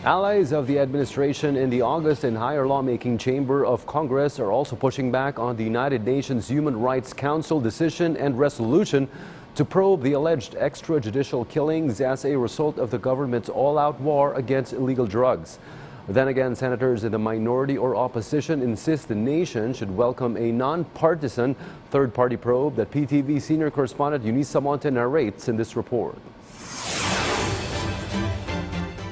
Allies of the administration in the August and higher lawmaking chamber of Congress are also pushing back on the United Nations Human Rights Council decision and resolution to probe the alleged extrajudicial killings as a result of the government's all-out war against illegal drugs. Then again, senators in the minority or opposition insist the nation should welcome a non-partisan third-party probe that PTV senior correspondent Eunice Samonte narrates in this report.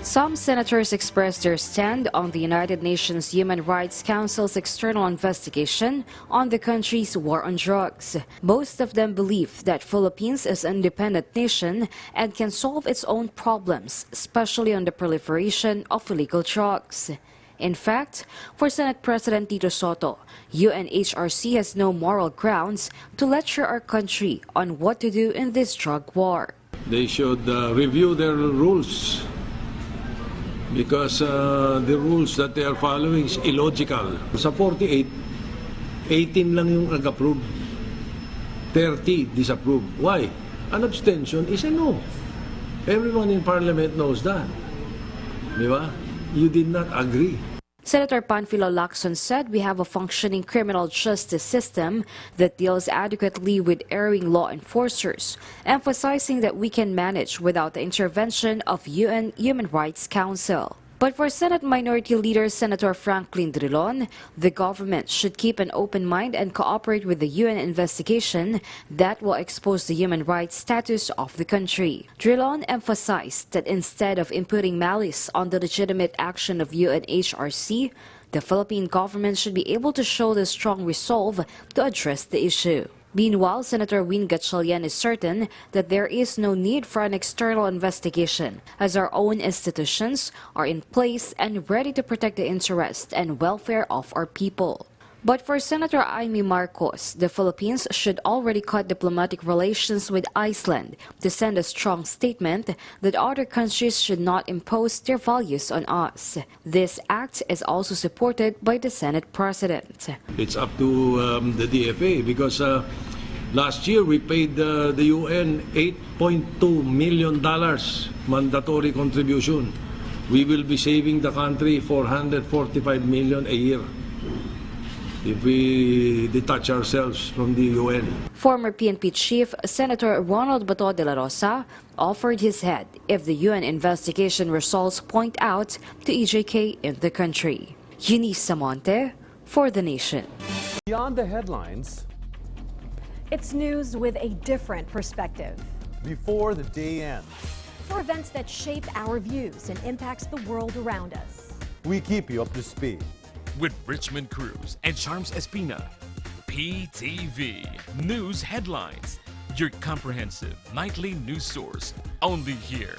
Some senators expressed their stand on the United Nations Human Rights Council's external investigation on the country's war on drugs. Most of them believe that Philippines is an independent nation and can solve its own problems, especially on the proliferation of illegal drugs. In fact, for Senate President Sotto, UNHRC has no moral grounds to lecture our country on what to do in this drug war. They should review their rules, because the rules that they are following is illogical. Sa 48, 18 lang yung nag-approve, 30 disapprove. Why? An abstention is a no. Everyone in Parliament knows that. Di ba? You did not agree. Senator Panfilo Lacson said we have a functioning criminal justice system that deals adequately with erring law enforcers, emphasizing that we can manage without the intervention of UN Human Rights Council. But for Senate Minority Leader Senator Franklin Drilon, the government should keep an open mind and cooperate with the UN investigation that will expose the human rights status of the country. Drilon emphasized that instead of imputing malice on the legitimate action of UNHRC, the Philippine government should be able to show the strong resolve to address the issue. Meanwhile, Senator Win Gatchalian is certain that there is no need for an external investigation, as our own institutions are in place and ready to protect the interest and welfare of our people. But for Senator Amy Marcos, the Philippines should already cut diplomatic relations with Iceland to send a strong statement that other countries should not impose their values on us. This act is also supported by the Senate President. It's up to the DFA, because last year we paid the UN $8.2 million mandatory contribution. We will be saving the country $445 million a year if we detach ourselves from the UN. Former PNP Chief Senator Ronald Bato de la Rosa offered his head if the UN investigation results point out to EJK in the country. Eunice Samonte for The Nation. Beyond the headlines, it's news with a different perspective. before the day ends, For events that shape our views and impacts the world around us. we keep you up to speed. With Richmond Cruz and Charms Espina. PTV News Headlines, your comprehensive nightly news source, only here.